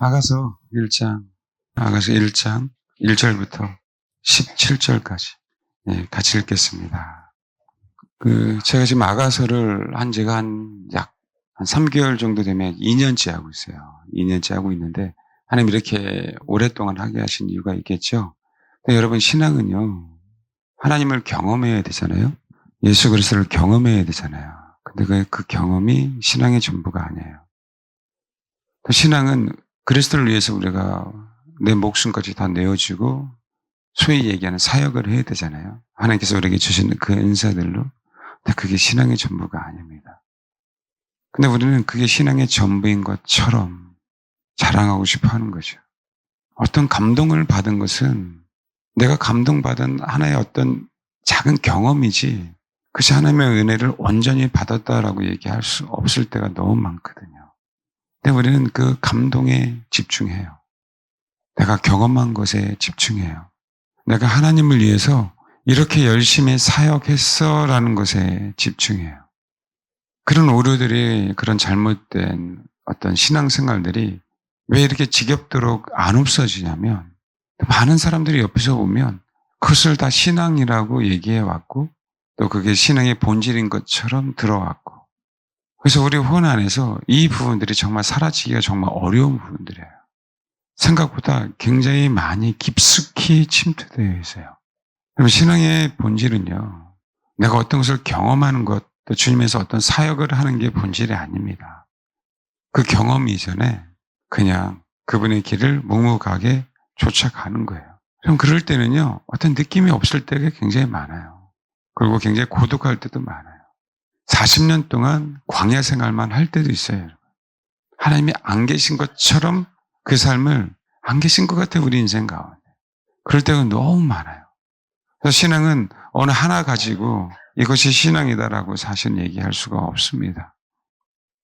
아가서 1장 1절부터 17절까지 같이 읽겠습니다. 제가 지금 아가서를 한 지가 약 3개월 정도 되면 2년째 하고 있어요. 2년째 하고 있는데 하나님 이렇게 오랫동안 하게 하신 이유가 있겠죠. 근데 여러분, 신앙은요, 하나님을 경험해야 되잖아요. 예수 그리스도를 경험해야 되잖아요. 근데 그 경험이 신앙의 전부가 아니에요. 또 신앙은 그리스도를 위해서 우리가 내 목숨까지 다 내어주고 소위 얘기하는 사역을 해야 되잖아요. 하나님께서 우리에게 주신 그 은사들로. 근데 그게 신앙의 전부가 아닙니다. 근데 우리는 그게 신앙의 전부인 것처럼 자랑하고 싶어 하는 거죠. 어떤 감동을 받은 것은 내가 감동받은 하나의 어떤 작은 경험이지 그것이 하나님의 은혜를 온전히 받았다라고 얘기할 수 없을 때가 너무 많거든요. 근데 우리는 그 감동에 집중해요. 내가 경험한 것에 집중해요. 내가 하나님을 위해서 이렇게 열심히 사역했어라는 것에 집중해요. 그런 오류들이, 그런 잘못된 어떤 신앙생활들이 왜 이렇게 지겹도록 안 없어지냐면, 많은 사람들이 옆에서 보면 그것을 다 신앙이라고 얘기해 왔고 또 그게 신앙의 본질인 것처럼 들어왔고, 그래서 우리 혼 안에서 이 부분들이 정말 사라지기가 정말 어려운 부분들이에요. 생각보다 굉장히 많이 깊숙이 침투되어 있어요. 그럼 신앙의 본질은요, 내가 어떤 것을 경험하는 것, 또 주님에서 어떤 사역을 하는 게 본질이 아닙니다. 그 경험 이전에 그냥 그분의 길을 묵묵하게 쫓아가는 거예요. 그럼 그럴 때는요, 어떤 느낌이 없을 때가 굉장히 많아요. 그리고 굉장히 고독할 때도 많아요. 40년 동안 광야 생활만 할 때도 있어요. 하나님이 안 계신 것처럼 그 삶을 안 계신 것 같아요, 우리 인생 가운데. 그럴 때가 너무 많아요. 그래서 신앙은 어느 하나 가지고 이것이 신앙이다라고 사실 얘기할 수가 없습니다.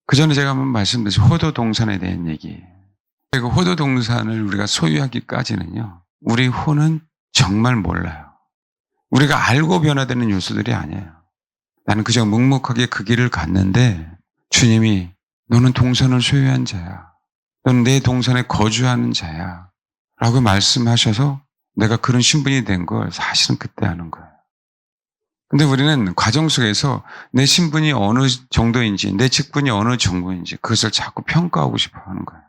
그 전에 제가 한번 말씀드렸죠. 호도동산에 대한 얘기. 그리고 호도동산을 우리가 소유하기까지는요, 우리 혼은 정말 몰라요. 우리가 알고 변화되는 요소들이 아니에요. 나는 그저 묵묵하게 그 길을 갔는데 주님이 너는 동산을 소유한 자야. 너는 내 동산에 거주하는 자야. 라고 말씀하셔서 내가 그런 신분이 된 걸 사실은 그때 아는 거예요. 근데 우리는 과정 속에서 내 신분이 어느 정도인지, 내 직분이 어느 정도인지 그것을 자꾸 평가하고 싶어 하는 거예요.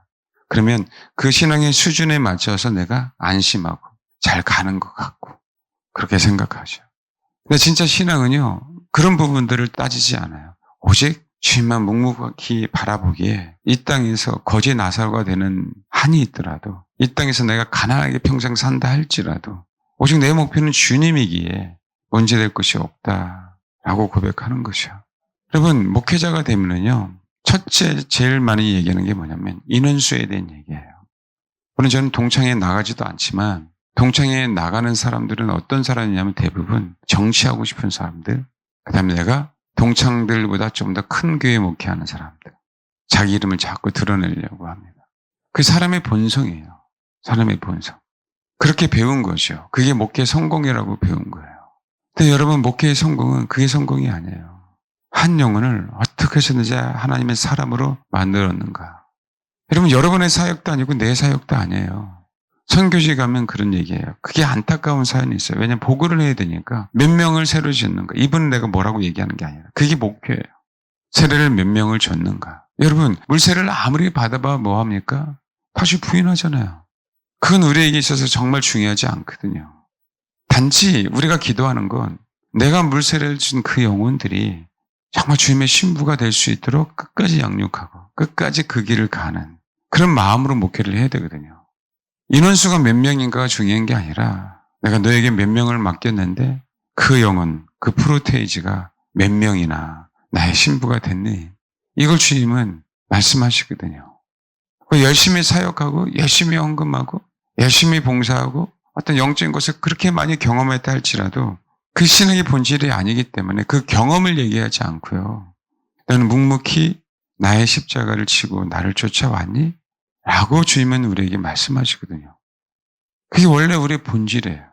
그러면 그 신앙의 수준에 맞춰서 내가 안심하고 잘 가는 것 같고 그렇게 생각하죠. 근데 진짜 신앙은요, 그런 부분들을 따지지 않아요. 오직 주님만 묵묵히 바라보기에 이 땅에서 거지 나사로가 되는 한이 있더라도, 이 땅에서 내가 가난하게 평생 산다 할지라도 오직 내 목표는 주님이기에 문제될 것이 없다라고 고백하는 것이요. 여러분, 목회자가 되면은요, 첫째 제일 많이 얘기하는 게 뭐냐면 인원수에 대한 얘기예요. 물론 저는 동창회에 나가지도 않지만 동창회에 나가는 사람들은 어떤 사람이냐면 대부분 정치하고 싶은 사람들, 그다음에 내가 동창들보다 좀 더 큰 교회 목회하는 사람들, 자기 이름을 자꾸 드러내려고 합니다. 그 사람의 본성이에요. 사람의 본성. 그렇게 배운 거죠. 그게 목회 성공이라고 배운 거예요. 근데 여러분, 목회의 성공은 그게 성공이 아니에요. 한 영혼을 어떻게 해서든지 하나님의 사람으로 만들었는가. 여러분, 여러분의 사역도 아니고 내 사역도 아니에요. 선교지 가면 그런 얘기예요. 그게 안타까운 사연이 있어요. 왜냐하면 보고를 해야 되니까 몇 명을 새로 짓는가. 이분은 내가 뭐라고 얘기하는 게 아니라 그게 목표예요. 세례를 몇 명을 줬는가. 여러분, 물세례를 아무리 받아봐 뭐합니까? 다시 부인하잖아요. 그건 우리에게 있어서 정말 중요하지 않거든요. 단지 우리가 기도하는 건 내가 물세례를 준 그 영혼들이 정말 주님의 신부가 될 수 있도록 끝까지 양육하고 끝까지 그 길을 가는 그런 마음으로 목회를 해야 되거든요. 인원수가 몇 명인가가 중요한 게 아니라 내가 너에게 몇 명을 맡겼는데 그 영혼, 그 프로테이지가 몇 명이나 나의 신부가 됐니? 이걸 주님은 말씀하시거든요. 열심히 사역하고 열심히 헌금하고 열심히 봉사하고 어떤 영적인 것을 그렇게 많이 경험했다 할지라도 그 신앙의 본질이 아니기 때문에 그 경험을 얘기하지 않고요. 너는 묵묵히 나의 십자가를 지고 나를 쫓아왔니? 라고 주님은 우리에게 말씀하시거든요. 그게 원래 우리의 본질이에요.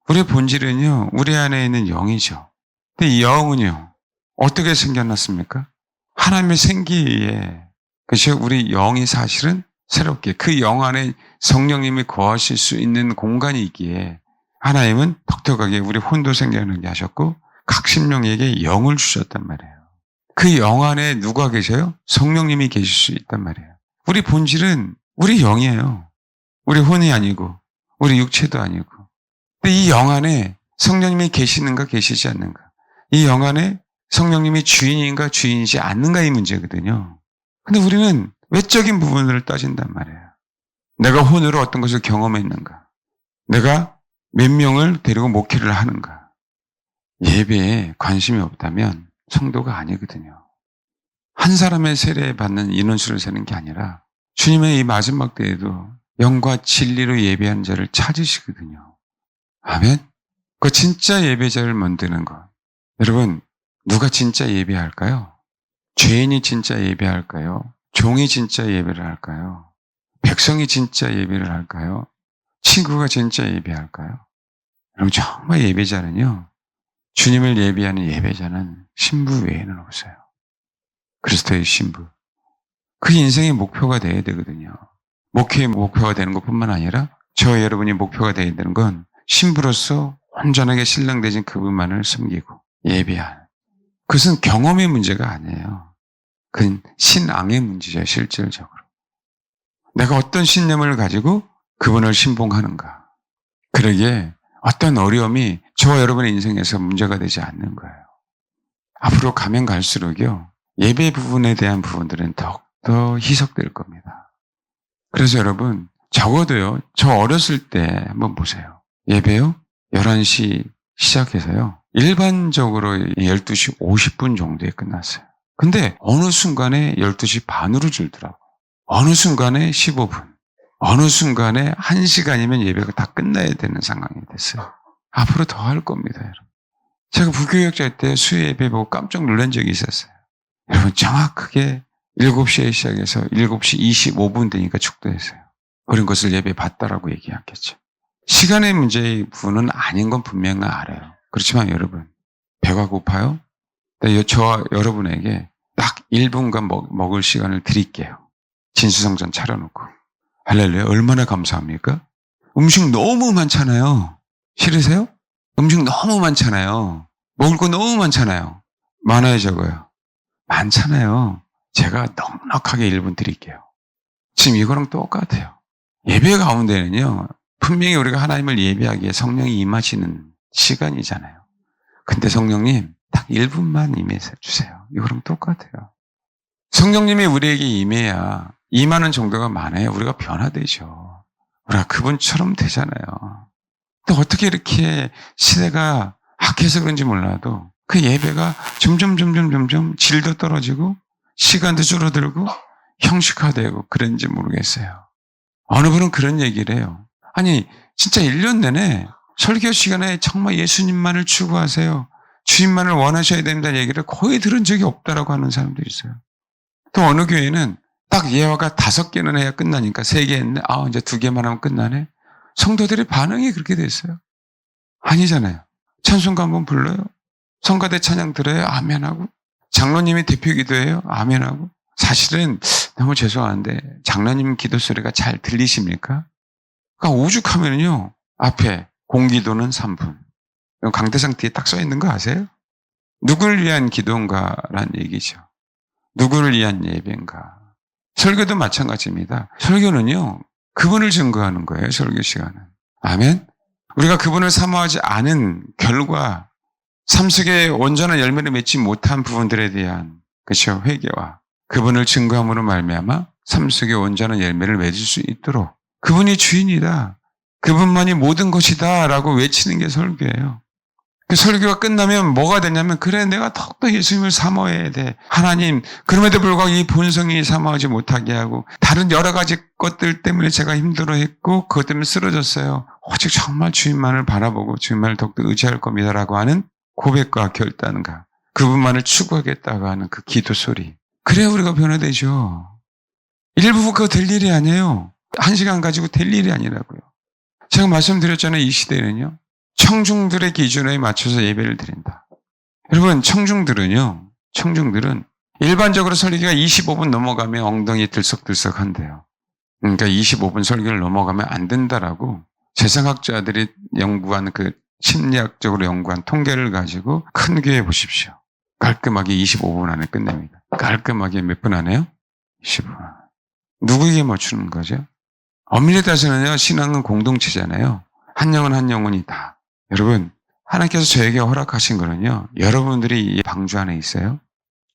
우리의 본질은요, 우리 안에 있는 영이죠. 근데 이 영은요, 어떻게 생겨났습니까? 하나님의 생기에, 그렇죠? 우리 영이 사실은 새롭게 그 영 안에 성령님이 거하실 수 있는 공간이 있기에 하나님은 독특하게 우리 혼도 생겨나게 하셨고 각 심령에게 영을 주셨단 말이에요. 그 영 안에 누가 계셔요? 성령님이 계실 수 있단 말이에요. 우리 본질은 우리 영이에요. 우리 혼이 아니고 우리 육체도 아니고. 근데 이 영 안에 성령님이 계시는가 계시지 않는가. 이 영 안에 성령님이 주인인가 주인이지 않는가 이 문제거든요. 근데 우리는 외적인 부분을 따진단 말이에요. 내가 혼으로 어떤 것을 경험했는가. 내가 몇 명을 데리고 목회를 하는가. 예배에 관심이 없다면 성도가 아니거든요. 한 사람의 세례 받는 인원수를 세는 게 아니라 주님의 이 마지막 때에도 영과 진리로 예배하는 자를 찾으시거든요. 아멘? 그 진짜 예배자를 만드는 것. 여러분, 누가 진짜 예배할까요? 죄인이 진짜 예배할까요? 종이 진짜 예배를 할까요? 백성이 진짜 예배를 할까요? 친구가 진짜 예배할까요? 여러분, 정말 예배자는요, 주님을 예배하는 예배자는 신부 외에는 없어요. 그리스도의 신부. 그 인생의 목표가 돼야 되거든요. 목회의 목표가 되는 것뿐만 아니라 저 여러분이 목표가 돼야 되는 건 신부로서 온전하게 신랑되신 그분만을 섬기고 예배하는. 그것은 경험의 문제가 아니에요. 그건 신앙의 문제죠, 실질적으로. 내가 어떤 신념을 가지고 그분을 신봉하는가. 그러기에 어떤 어려움이 저와 여러분의 인생에서 문제가 되지 않는 거예요. 앞으로 가면 갈수록요, 예배 부분에 대한 부분들은 더욱더 희석될 겁니다. 그래서 여러분, 적어도요, 저 어렸을 때 한번 보세요. 예배요? 11시 시작해서요, 일반적으로 12시 50분 정도에 끝났어요. 근데 어느 순간에 12시 반으로 줄더라고요. 어느 순간에 15분. 어느 순간에 1시간이면 예배가 다 끝나야 되는 상황이 됐어요. 앞으로 더 할 겁니다, 여러분. 제가 부교육자일 때 수요 예배 보고 깜짝 놀란 적이 있었어요. 여러분, 정확하게 7시에 시작해서 7시 25분 되니까 축도했어요. 그런 것을 예배 봤다라고 얘기하겠죠. 시간의 문제의 부분은 아닌 건 분명히 알아요. 그렇지만 여러분, 배가 고파요? 저와 여러분에게 딱 1분간 먹을 시간을 드릴게요. 진수성전 차려놓고. 할렐루야, 얼마나 감사합니까? 음식 너무 많잖아요. 싫으세요? 음식 너무 많잖아요. 먹을 거 너무 많잖아요. 많아요, 적어요? 많잖아요. 제가 넉넉하게 1분 드릴게요. 지금 이거랑 똑같아요. 예배 가운데는요, 분명히 우리가 하나님을 예배하기에 성령이 임하시는 시간이잖아요. 근데 성령님, 딱 1분만 임해서 주세요. 이거랑 똑같아요. 성령님이 우리에게 임해야 임하는 정도가 많아요. 우리가 변화되죠. 우리가 그분처럼 되잖아요. 근데 어떻게 이렇게 시대가 악해서 그런지 몰라도 그 예배가 점점 질도 떨어지고 시간도 줄어들고 형식화되고 그런지 모르겠어요. 어느 분은 그런 얘기를 해요. 아니, 진짜 1년 내내 설교 시간에 정말 예수님만을 추구하세요. 주님만을 원하셔야 된다는 얘기를 거의 들은 적이 없다라고 하는 사람도 있어요. 또 어느 교회는 딱 예화가 5개는 해야 끝나니까 3개 했네. 이제 2개만 하면 끝나네. 성도들의 반응이 그렇게 됐어요. 아니잖아요. 찬송가 한번 불러요. 성가대 찬양 들어요. 아멘하고. 장로님이 대표 기도해요. 아멘하고. 사실은 너무 죄송한데 장로님 기도 소리가 잘 들리십니까? 그러니까 오죽하면요. 앞에 공기도는 3분. 강대상 뒤에 딱 써 있는 거 아세요? 누구를 위한 기도인가라는 얘기죠. 누구를 위한 예배인가. 설교도 마찬가지입니다. 설교는요, 그분을 증거하는 거예요, 설교 시간은. 아멘? 우리가 그분을 사모하지 않은 결과, 삶 속에 온전한 열매를 맺지 못한 부분들에 대한, 그렇죠, 회개와 그분을 증거함으로 말미암아 삶 속에 온전한 열매를 맺을 수 있도록 그분이 주인이다. 그분만이 모든 것이다. 라고 외치는 게 설교예요. 그 설교가 끝나면 뭐가 되냐면, 그래, 내가 더욱더 예수님을 사모해야 돼. 하나님, 그럼에도 불구하고 이 본성이 사모하지 못하게 하고, 다른 여러 가지 것들 때문에 제가 힘들어했고, 그것 때문에 쓰러졌어요. 오직 정말 주님만을 바라보고 주님만을 더욱더 의지할 겁니다. 라고 하는 고백과 결단과, 그분만을 추구하겠다고 하는 그 기도 소리. 그래야 우리가 변화되죠. 일부 그거 될 일이 아니에요. 1시간 가지고 될 일이 아니라고요. 제가 말씀드렸잖아요. 이 시대는요, 청중들의 기준에 맞춰서 예배를 드린다. 여러분, 청중들은 일반적으로 설교가 25분 넘어가면 엉덩이 들썩들썩한대요. 그러니까 25분 설교를 넘어가면 안 된다라고 재생학자들이 연구한 그 심리학적으로 연구한 통계를 가지고 큰 교회 보십시오. 깔끔하게 25분 안에 끝냅니다. 깔끔하게 몇 분 안에요? 15분. 누구에게 맞추는 거죠? 엄밀히 따지면요, 신앙은 공동체잖아요. 한 영혼 한 영혼이다. 여러분, 하나님께서 저에게 허락하신 거는요, 여러분들이 이 방주 안에 있어요.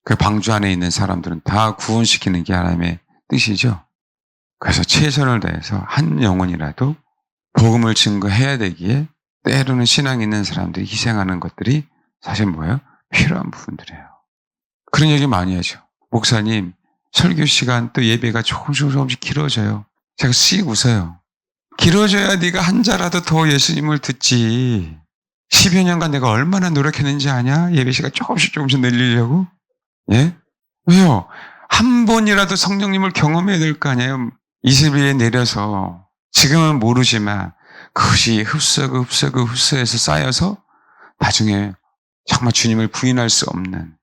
그 방주 안에 있는 사람들은 다 구원시키는 게 하나님의 뜻이죠. 그래서 최선을 다해서 한 영혼이라도 복음을 증거해야 되기에 때로는 신앙 있는 사람들이 희생하는 것들이 사실 뭐예요? 필요한 부분들이에요. 그런 얘기 많이 하죠. 목사님, 설교 시간 또 예배가 조금씩 길어져요. 제가 씩 웃어요. 길어져야 네가 한 자라도 더 예수님을 듣지. 10여 년간 내가 얼마나 노력했는지 아냐? 예배 시간 조금씩 늘리려고? 예? 왜요? 한 번이라도 성령님을 경험해야 될 거 아니에요? 이슬비에 내려서 지금은 모르지만 그것이 흡수해서 쌓여서 나중에 정말 주님을 부인할 수 없는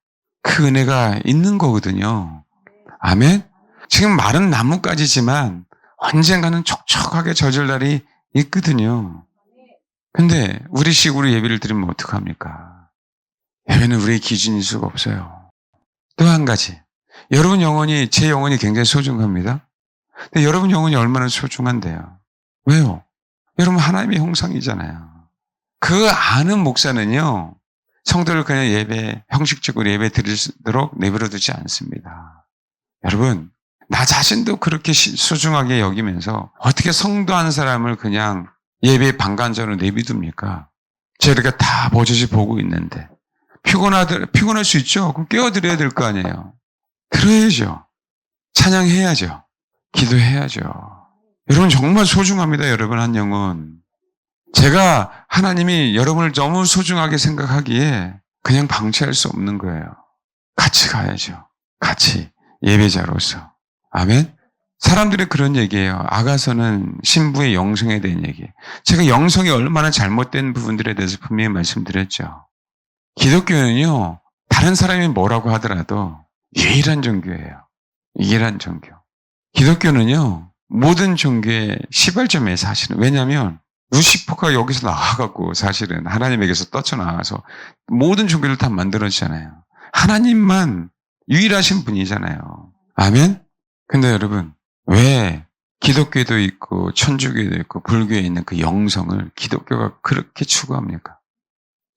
그 은혜가 있는 거거든요. 아멘? 지금 마른 나뭇가지지만 언젠가는 촉촉하게 젖을 날이 있거든요. 근데 우리 식으로 예배를 드리면 어떡합니까? 예배는 우리의 기준일 수가 없어요. 또 한 가지. 여러분 영혼이, 제 영혼이 굉장히 소중합니다. 근데 여러분 영혼이 얼마나 소중한데요? 왜요? 여러분 하나님의 형상이잖아요. 그 아는 목사는요, 성도를 그냥 형식적으로 예배 드리도록 내버려 두지 않습니다. 여러분, 나 자신도 그렇게 소중하게 여기면서 어떻게 성도 한 사람을 그냥 예배 방관자로 내비둡니까? 저희가 다 버젓이 보고 있는데. 피곤할 수 있죠? 그럼 깨워드려야 될 거 아니에요? 그래야죠. 찬양해야죠. 기도해야죠. 여러분 정말 소중합니다. 여러분 한 영혼. 제가 하나님이 여러분을 너무 소중하게 생각하기에 그냥 방치할 수 없는 거예요. 같이 가야죠. 같이 예배자로서. 아멘? 사람들이 그런 얘기예요. 아가서는 신부의 영성에 대한 얘기. 제가 영성이 얼마나 잘못된 부분들에 대해서 분명히 말씀드렸죠. 기독교는요, 다른 사람이 뭐라고 하더라도 유일한 종교예요. 유일한 종교. 기독교는요, 모든 종교의 시발점에 사실은. 왜냐하면 루시퍼가 여기서 나와갖고 사실은 하나님에게서 떠쳐나와서 모든 종교를 다 만들어지잖아요. 하나님만 유일하신 분이잖아요. 아멘? 근데 여러분, 왜 기독교도 있고 천주교도 있고 불교에 있는 그 영성을 기독교가 그렇게 추구합니까?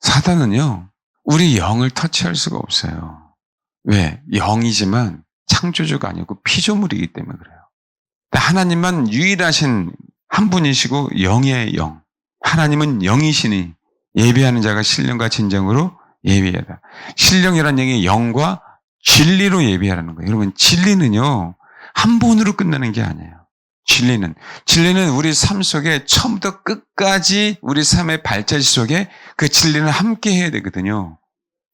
사단은요, 우리 영을 터치할 수가 없어요. 왜? 영이지만 창조주가 아니고 피조물이기 때문에 그래요. 하나님만 유일하신 한 분이시고 영의 영. 하나님은 영이시니 예배하는 자가 신령과 진정으로 예배하다. 신령이라는 얘기 영과 진리로 예배하라는 거예요. 여러분 진리는요, 한 번으로 끝나는 게 아니에요. 진리는 우리 삶 속에 처음부터 끝까지 우리 삶의 발자취 속에 그 진리는 함께 해야 되거든요.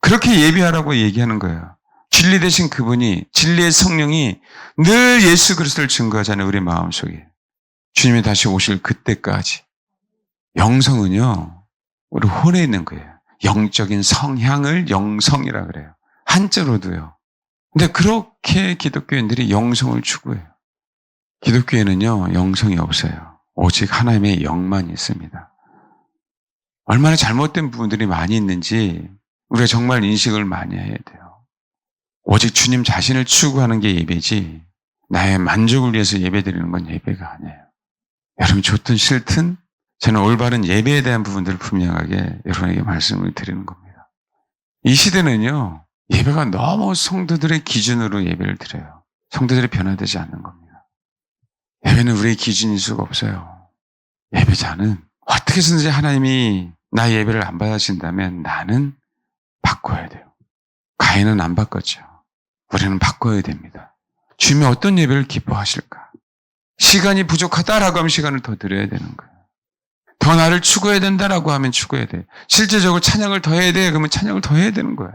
그렇게 예배하라고 얘기하는 거예요. 진리 되신 그분이, 진리의 성령이 늘 예수 그리스도를 증거하잖아요. 우리 마음속에. 주님이 다시 오실 그때까지. 영성은요, 우리 혼에 있는 거예요. 영적인 성향을 영성이라 그래요. 한자로도요. 근데 그렇게 기독교인들이 영성을 추구해요. 기독교에는요, 영성이 없어요. 오직 하나님의 영만 있습니다. 얼마나 잘못된 부분들이 많이 있는지 우리가 정말 인식을 많이 해야 돼요. 오직 주님 자신을 추구하는 게 예배지 나의 만족을 위해서 예배드리는 건 예배가 아니에요. 여러분 좋든 싫든 저는 올바른 예배에 대한 부분들을 분명하게 여러분에게 말씀을 드리는 겁니다. 이 시대는요, 예배가 너무 성도들의 기준으로 예배를 드려요. 성도들이 변화되지 않는 겁니다. 예배는 우리의 기준일 수가 없어요. 예배자는 어떻게 해서든지 하나님이 나의 예배를 안 받아주신다면 나는 바꿔야 돼요. 가인은 안 바꿨죠. 우리는 바꿔야 됩니다. 주님이 어떤 예배를 기뻐하실까? 시간이 부족하다라고 하면 시간을 더 드려야 되는 거예요. 더 나를 추구해야 된다라고 하면 추구해야 돼요. 실제적으로 찬양을 더 해야 돼. 그러면 찬양을 더 해야 되는 거예요.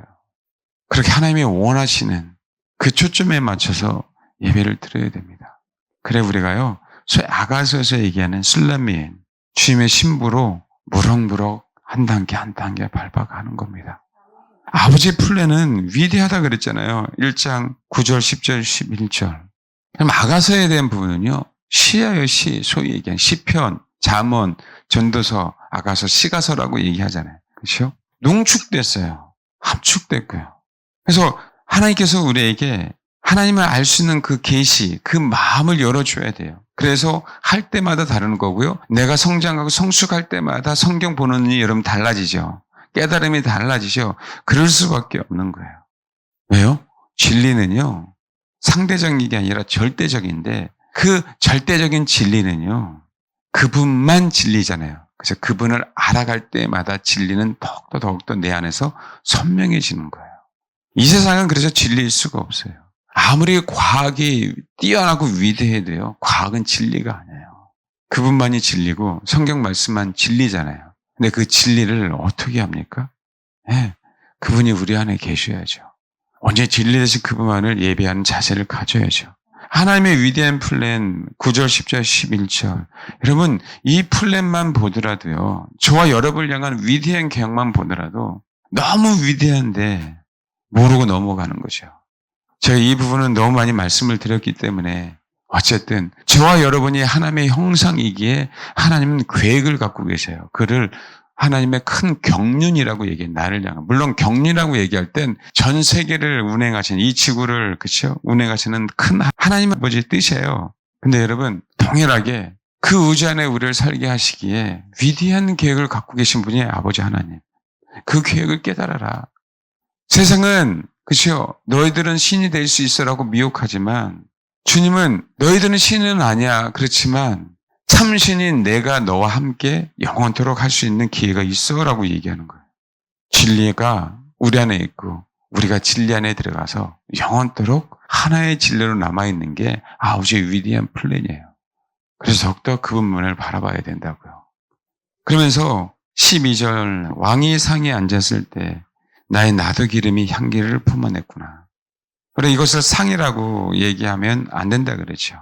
그렇게 하나님이 원하시는 그 초점에 맞춰서 예배를 드려야 됩니다. 그래 우리가요, 소위 아가서에서 얘기하는 술람미엔, 주님의 신부로 무럭무럭 한 단계 한 단계 밟아가는 겁니다. 아버지의 플랜은 위대하다 그랬잖아요. 1장 9절, 10절, 11절. 그럼 아가서에 대한 부분은요, 시예요, 시. 소위 얘기한 시편, 잠언, 전도서, 아가서, 시가서라고 얘기하잖아요. 그렇죠? 농축됐어요. 함축됐고요. 그래서 하나님께서 우리에게 하나님을 알 수 있는 그 계시, 그 마음을 열어줘야 돼요. 그래서 할 때마다 다른 거고요. 내가 성장하고 성숙할 때마다 성경 보는 눈이 여러분 달라지죠. 깨달음이 달라지죠. 그럴 수밖에 없는 거예요. 왜요? 진리는요. 상대적인 게 아니라 절대적인데 그 절대적인 진리는요. 그분만 진리잖아요. 그래서 그분을 알아갈 때마다 진리는 더욱더 내 안에서 선명해지는 거예요. 이 세상은 그래서 진리일 수가 없어요. 아무리 과학이 뛰어나고 위대해도요. 과학은 진리가 아니에요. 그분만이 진리고 성경 말씀만 진리잖아요. 근데 그 진리를 어떻게 합니까? 네, 그분이 우리 안에 계셔야죠. 언제 진리 되신 그분만을 예배하는 자세를 가져야죠. 하나님의 위대한 플랜 9절, 10절, 11절. 여러분 이 플랜만 보더라도요. 저와 여러분을 향한 위대한 계획만 보더라도 너무 위대한데 모르고 넘어가는 거죠. 제가 이 부분은 너무 많이 말씀을 드렸기 때문에 어쨌든 저와 여러분이 하나님의 형상이기에 하나님은 계획을 갖고 계세요. 그를 하나님의 큰 경륜이라고 얘기해요. 나를 향한. 물론 경륜이라고 얘기할 땐 전 세계를 운행하시는 이 지구를 그렇죠? 운행하시는 큰 하나님 아버지의 뜻이에요. 근데 여러분 동일하게 그 우주 안에 우리를 살게 하시기에 위대한 계획을 갖고 계신 분이 아버지 하나님. 그 계획을 깨달아라. 세상은 그렇죠? 너희들은 신이 될 수 있어라고 미혹하지만 주님은 너희들은 신은 아니야. 그렇지만 참신인 내가 너와 함께 영원토록 할 수 있는 기회가 있어라고 얘기하는 거예요. 진리가 우리 안에 있고 우리가 진리 안에 들어가서 영원토록 하나의 진리로 남아있는 게 아버지의 위대한 플랜이에요. 그래서 더욱더 그분만을 바라봐야 된다고요. 그러면서 12절 왕이 상에 앉았을 때 나의 나도 기름이 향기를 품어냈구나. 그래 이것을 상이라고 얘기하면 안 된다 그러죠.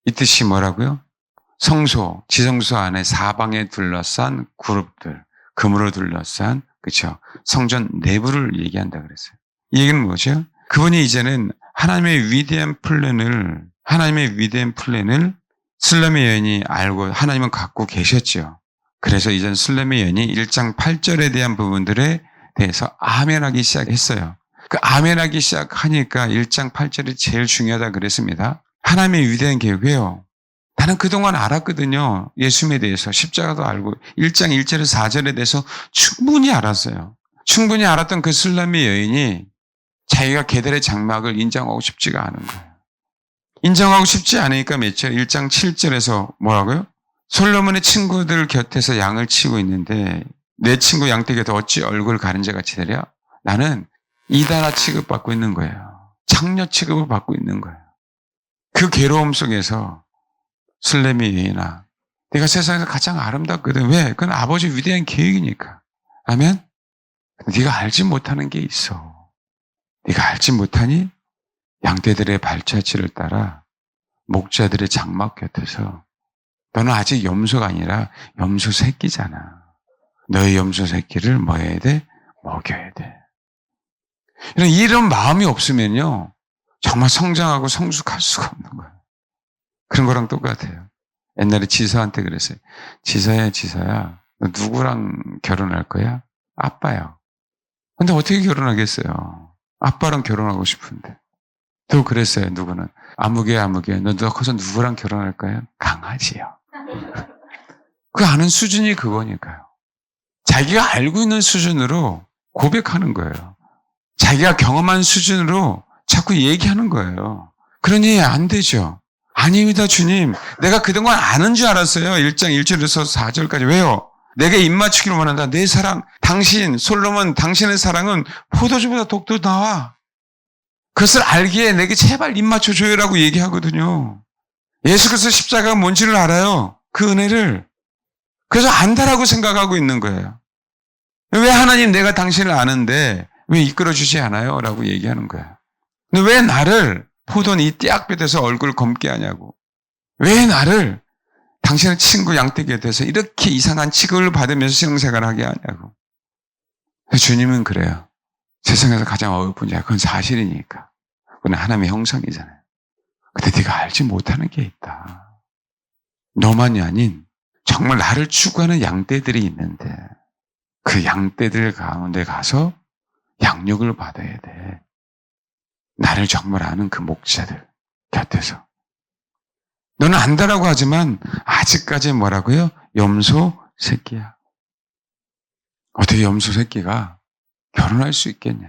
이 뜻이 뭐라고요? 성소, 지성소 안에 사방에 둘러싼 그룹들, 금으로 둘러싼 그렇죠. 성전 내부를 얘기한다 그랬어요. 이 얘기는 뭐죠? 그분이 이제는 하나님의 위대한 플랜을 술레미 여인이 알고 하나님은 갖고 계셨죠. 그래서 이제는 술레미 여인이 1장 8절에 대한 부분들에 대해서 아멘하기 시작했어요. 그 아멘하기 시작하니까 1장 8절이 제일 중요하다 그랬습니다. 하나님의 위대한 계획이에요. 나는 그동안 알았거든요. 예수님에 대해서 십자가도 알고 1장 1절에서 4절에 대해서 충분히 알았어요. 충분히 알았던 그 술레미 여인이 자기가 게달의 장막을 인정하고 싶지가 않은 거예요. 인정하고 싶지 않으니까 몇 절? 1장 7절에서 뭐라고요? 솔로몬의 친구들 곁에서 양을 치고 있는데 내 친구 양떼에게도 어찌 얼굴 가린 자 같이 되랴? 나는 이단아 취급받고 있는 거예요. 창녀 취급을 받고 있는 거예요. 그 괴로움 속에서 술레미 여인아, 내가 세상에서 가장 아름답거든. 왜? 그건 아버지 위대한 계획이니까. 아멘? 네가 알지 못하는 게 있어. 네가 알지 못하니? 양떼들의 발자취를 따라 목자들의 장막 곁에서 너는 아직 염소가 아니라 염소 새끼잖아. 너의 염소 새끼를 뭐 해야 돼? 먹여야 돼. 이런 마음이 없으면요. 정말 성장하고 성숙할 수가 없는 거예요. 그런 거랑 똑같아요. 옛날에 지사한테 그랬어요. 지사야, 너 누구랑 결혼할 거야? 아빠요. 근데 어떻게 결혼하겠어요? 아빠랑 결혼하고 싶은데. 또 그랬어요, 누구는. 아무개, 너 커서 누구랑 결혼할 거야? 강아지요. 그 아는 수준이 그거니까요. 자기가 알고 있는 수준으로 고백하는 거예요. 자기가 경험한 수준으로 자꾸 얘기하는 거예요. 그러니 안 되죠. 아닙니다, 주님. 내가 그동안 아는 줄 알았어요. 1장 1절에서 4절까지. 왜요? 내게 입맞추기를 원한다. 내 사랑, 당신, 솔로몬, 당신의 사랑은 포도주보다 독도 나와. 그것을 알기에 내게 제발 입맞춰줘요라고 얘기하거든요. 예수 그리스도 십자가가 뭔지를 알아요. 그 은혜를. 그래서 안다라고 생각하고 있는 거예요. 왜 하나님 내가 당신을 아는데 왜 이끌어주지 않아요? 라고 얘기하는 거예요. 근데 왜 나를 포도는 이 띠약볕에서 얼굴 검게 하냐고. 왜 나를 당신의 친구 양떼에 대해서 이렇게 이상한 취급을 받으면서 신앙생활을 하게 하냐고. 주님은 그래요. 세상에서 가장 어여쁜 자, 그건 사실이니까. 그건 하나님의 형상이잖아요. 근데 네가 알지 못하는 게 있다. 너만이 아닌 정말 나를 추구하는 양떼들이 있는데 그 양떼들 가운데 가서 양육을 받아야 돼. 나를 정말 아는 그 목자들 곁에서. 너는 안다라고 하지만 아직까지 뭐라고요? 염소 새끼야. 어떻게 염소 새끼가 결혼할 수 있겠냐.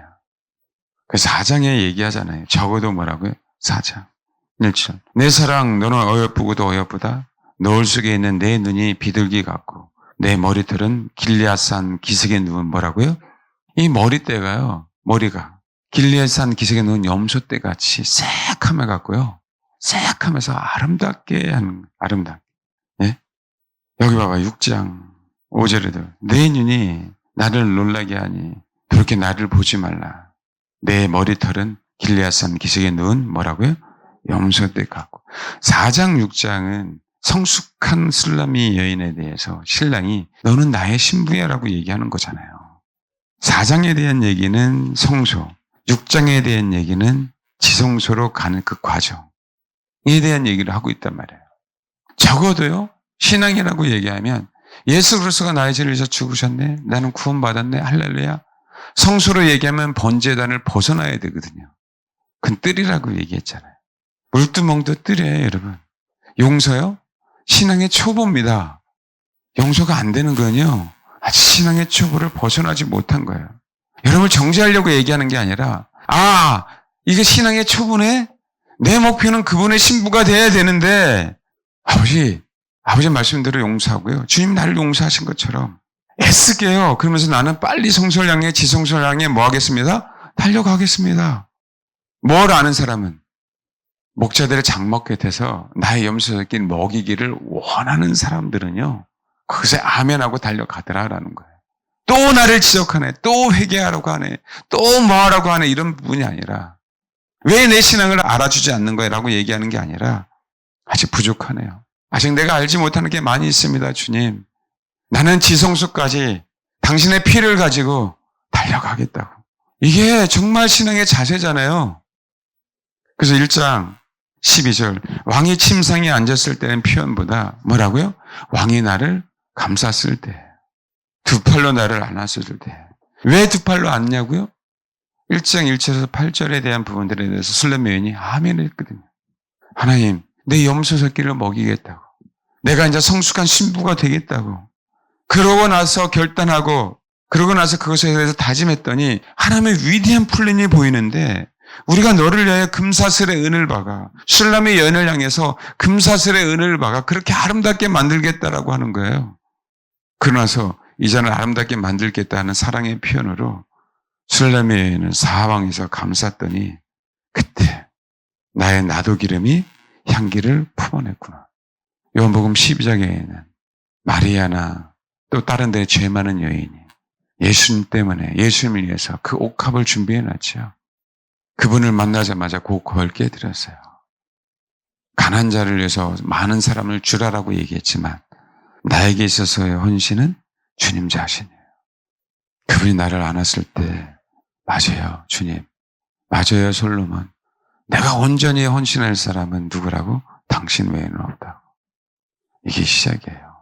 그 4장에 얘기하잖아요. 적어도 뭐라고요? 4장 1절. 내 사랑 너는 어여쁘고도 어여쁘다. 노을 속에 있는 내 눈이 비둘기 같고 내 머리털은 길리앗산 기슭에 누운 뭐라고요? 이 머리떼가요. 머리가 길리앗산 기슭에 누운 염소떼 같이 새카매 갖고요. 새카면서 아름답게 하는 아름답게. 예? 여기 봐봐 6장 5절에도 내 눈이 나를 놀라게 하니 그렇게 나를 보지 말라. 내 머리털은 길리앗산 기슭에 누운 뭐라고요? 염소떼 같고. 4장 6장은 성숙한 술라미 여인에 대해서 신랑이 너는 나의 신부야라고 얘기하는 거잖아요. 4장에 대한 얘기는 성소, 6장에 대한 얘기는 지성소로 가는 그 과정에 대한 얘기를 하고 있단 말이에요. 적어도요, 신앙이라고 얘기하면 예수 그리스도가 나의 죄를 위해서 죽으셨네, 나는 구원받았네, 할렐루야. 성소로 얘기하면 번제단을 벗어나야 되거든요. 그건 뜰이라고 얘기했잖아요. 물두멍도 뜰이에요, 여러분. 용서요? 신앙의 초보입니다. 용서가 안 되는 건요, 아직 신앙의 초보를 벗어나지 못한 거예요. 여러분을 정죄하려고 얘기하는 게 아니라, 이게 신앙의 초보네? 내 목표는 그분의 신부가 돼야 되는데, 아버지 말씀대로 용서하고요. 주님 나를 용서하신 것처럼 애쓰게요. 그러면서 나는 빨리 성소를 향해, 지성소를 향해 뭐 하겠습니다? 달려가겠습니다. 뭘 아는 사람은 목자들의 장막 곁에서 나의 염소 새끼를 먹이기를 원하는 사람들은요, 그것에 아멘하고 달려가더라라는 거예요. 또 나를 지적하네, 또 회개하라고 하네, 또 뭐 하라고 하네, 이런 부분이 아니라 왜 내 신앙을 알아주지 않는 거야 라고 얘기하는 게 아니라 아직 부족하네요. 아직 내가 알지 못하는 게 많이 있습니다, 주님. 나는 지성소까지 당신의 피를 가지고 달려가겠다고. 이게 정말 신앙의 자세잖아요. 그래서 1장 12절 왕이 침상에 앉았을 때는 표현보다 뭐라고요? 왕이 나를 감쌌을 때, 두 팔로 나를 안았을 때. 왜 두 팔로 안냐고요? 1장 1절에서 8절에 대한 부분들에 대해서 술라미 여인이 아멘을 했거든요. 하나님, 내 염소 새끼를 먹이겠다고. 내가 이제 성숙한 신부가 되겠다고. 그러고 나서 결단하고, 그러고 나서 그것에 대해서 다짐했더니 하나님의 위대한 플랜이 보이는데, 우리가 너를 위하여 금사슬의 은을 박아, 술라미 여인을 향해서 금사슬의 은을 박아 그렇게 아름답게 만들겠다라고 하는 거예요. 그러나서 이 잔을 아름답게 만들겠다는 사랑의 표현으로 술라미 여인은 사방에서 감쌌더니 그때 나의 나도 기름이 향기를 품어냈구나. 요한복음 12장에는 마리아나 또 다른 데 죄 많은 여인이 예수님 때문에, 예수님을 위해서 그 옥합을 준비해놨죠. 그분을 만나자마자 그 옥합을 깨뜨렸어요. 가난한 자를 위해서 많은 사람을 주라라고 얘기했지만 나에게 있어서의 헌신은 주님 자신이에요. 그분이 나를 안았을 때 맞아요, 주님. 맞아요, 솔로몬. 내가 온전히 헌신할 사람은 누구라고? 당신 외에는 없다고. 이게 시작이에요.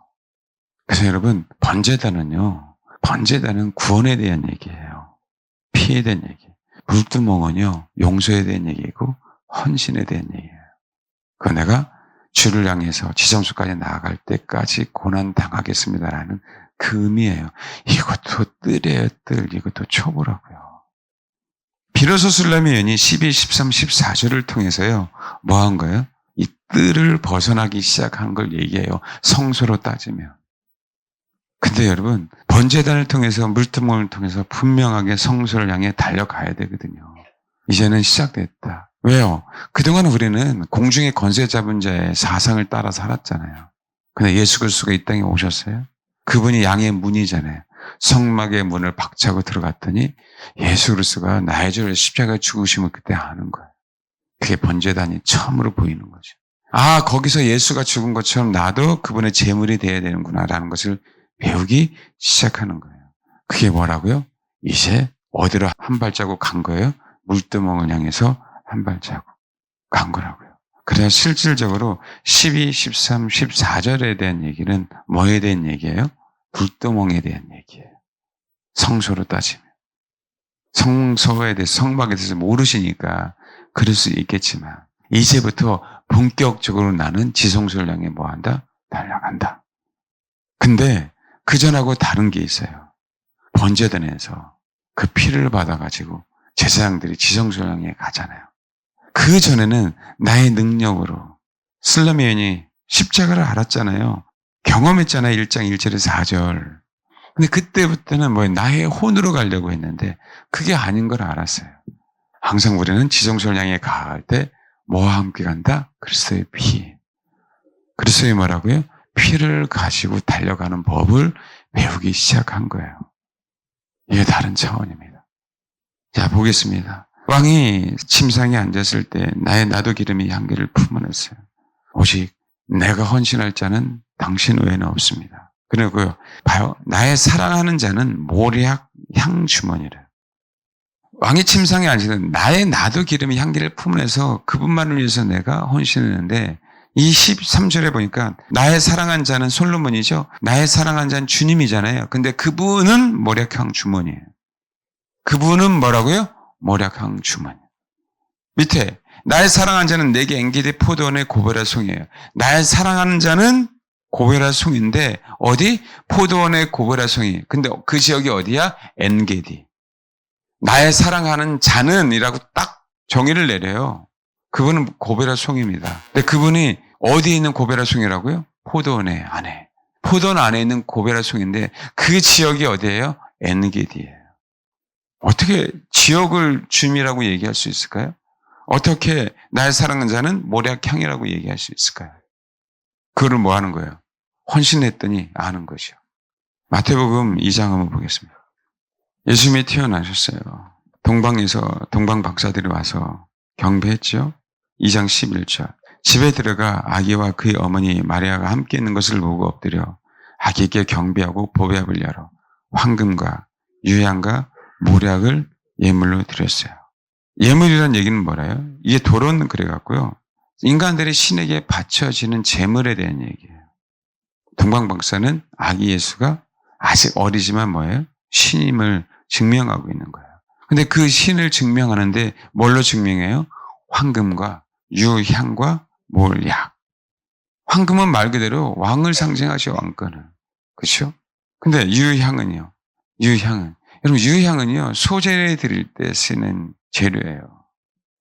그래서 여러분, 번제단은 구원에 대한 얘기예요. 피에 대한 얘기. 물두멍은요, 용서에 대한 얘기고 헌신에 대한 얘기예요. 그 내가 주를 향해서 지성소까지 나아갈 때까지 고난 당하겠습니다라는 그 의미예요. 이것도 뜰이에요, 뜰. 이것도 초보라고요. 비로소 술라미 여인이 12, 13, 14절을 통해서요, 뭐 한 거예요? 이 뜰을 벗어나기 시작한 걸 얘기해요. 성소로 따지면. 근데 여러분, 번제단을 통해서, 물두멍을 통해서 분명하게 성소를 향해 달려가야 되거든요. 이제는 시작됐다. 왜요? 그동안 우리는 공중의 권세 잡은 자의 사상을 따라 살았잖아요. 근데 예수 그리스도가 이 땅에 오셨어요. 그분이 양의 문이잖아요. 성막의 문을 박차고 들어갔더니 예수 그리스도가 나의 죄를 십자가에 죽으심을 그때 아는 거예요. 그게 번제단이 처음으로 보이는 거죠. 거기서 예수가 죽은 것처럼 나도 그분의 제물이 되어야 되는구나라는 것을 배우기 시작하는 거예요. 그게 뭐라고요? 이제 어디로 한 발자국 간 거예요? 물두멍을 향해서 한 발자국 간 거라고요. 그래야 실질적으로 12, 13, 14절에 대한 얘기는 뭐에 대한 얘기예요? 불도몽에 대한 얘기예요. 성소로 따지면. 성소에 대해서, 성막에 대해서 모르시니까 그럴 수 있겠지만 이제부터 본격적으로 나는 지성소를 향해 뭐한다? 달려간다. 근데 그전하고 다른 게 있어요. 번제단에서 그 피를 받아가지고 제사장들이 지성소를 향해 가잖아요. 그 전에는 나의 능력으로 슬라미온이 십자가를 알았잖아요. 경험했잖아요. 1장 1절에서 4절. 근데 그때부터는 나의 혼으로 가려고 했는데 그게 아닌 걸 알았어요. 항상 우리는 지성소를 향해 갈 때 뭐와 함께 간다? 그리스도의 피. 그리스도의 뭐라고요? 피를 가지고 달려가는 법을 배우기 시작한 거예요. 이게 다른 차원입니다. 자, 보겠습니다. 왕이 침상에 앉았을 때 나의 나도 기름이 향기를 품어냈어요. 오직 내가 헌신할 자는 당신 외에는 없습니다. 그리고요, 봐요. 나의 사랑하는 자는 모략 향 주머니래요. 왕이 침상에 앉을 때 나의 나도 기름이 향기를 품어내서 그분만을 위해서 내가 헌신했는데 이 13절에 보니까 나의 사랑한 자는 솔로몬이죠. 나의 사랑한 자는 주님이잖아요. 근데 그분은 모략향 주머니예요. 그분은 뭐라고요? 모략향 주머니. 밑에 나의 사랑한 자는 내게 엔게디 포도원의 고베라 송이에요. 나의 사랑하는 자는 고베라 송인데 어디? 포도원의 고베라 송이. 근데 그 지역이 어디야? 엔게디. 나의 사랑하는 자는 이라고 딱 정의를 내려요. 그분은 고베라 송입니다. 근데 그분이 어디에 있는 고베라 송이라고요? 포도원의 안에. 포도원 안에 있는 고베라 송인데 그 지역이 어디예요? 엔게디예요. 어떻게 지역을 주임이라고 얘기할 수 있을까요? 어떻게 나의 사랑하는 자는 모략향이라고 얘기할 수 있을까요? 그거를 뭐 하는 거예요? 헌신했더니 아는 것이요. 마태복음 2장 한번 보겠습니다. 예수님이 태어나셨어요. 동방에서 동방 박사들이 와서 경배했죠. 2장 11절. 집에 들어가 아기와 그의 어머니 마리아가 함께 있는 것을 보고 엎드려 아기에게 경배하고 보배압을 열어 황금과 유향과 모략을 예물로 드렸어요. 예물이라는 얘기는 뭐라요? 이게 도로는 그래갖고요. 인간들이 신에게 바쳐지는 제물에 대한 얘기예요. 동방 박사는 아기 예수가 아직 어리지만 뭐예요? 신임을 증명하고 있는 거예요. 근데 그 신을 증명하는데 뭘로 증명해요? 황금과 유향과 몰약. 황금은 말 그대로 왕을 상징하죠, 왕권을. 그렇죠? 근데 유향은요? 유향은. 여러분, 유향은요, 소재를 드릴 때 쓰는 재료예요.